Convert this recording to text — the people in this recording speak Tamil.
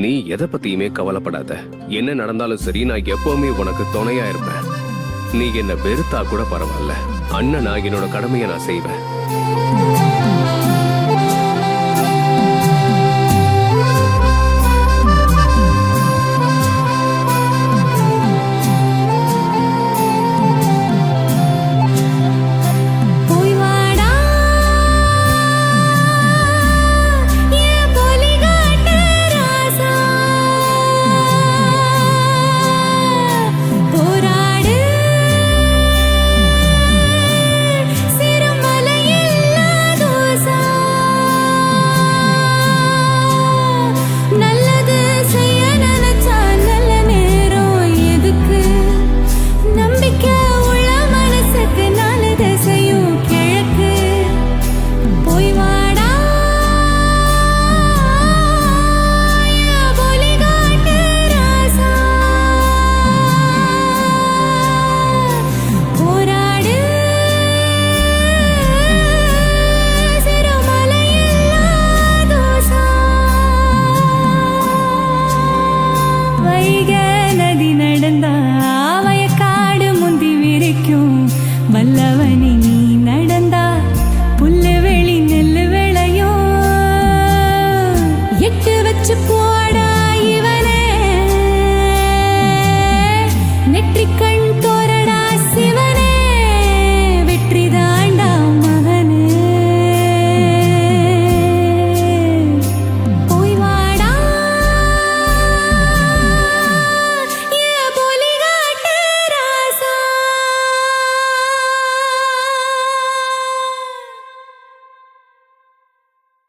நீ எதை பத்தியுமே கவலைப்படாத. என்ன நடந்தாலும் சரி, நான் எப்பவுமே உனக்கு துணையா இருப்பேன். நீ என்ன வெறுத்தா கூட பரவாயில்ல, அண்ணனா என்னோட கடமையை நான் செய்வேன். வல்லவனி நீ நடந்தா புல்லு வெளி நெல்லு விளையும். எட்டு வச்சு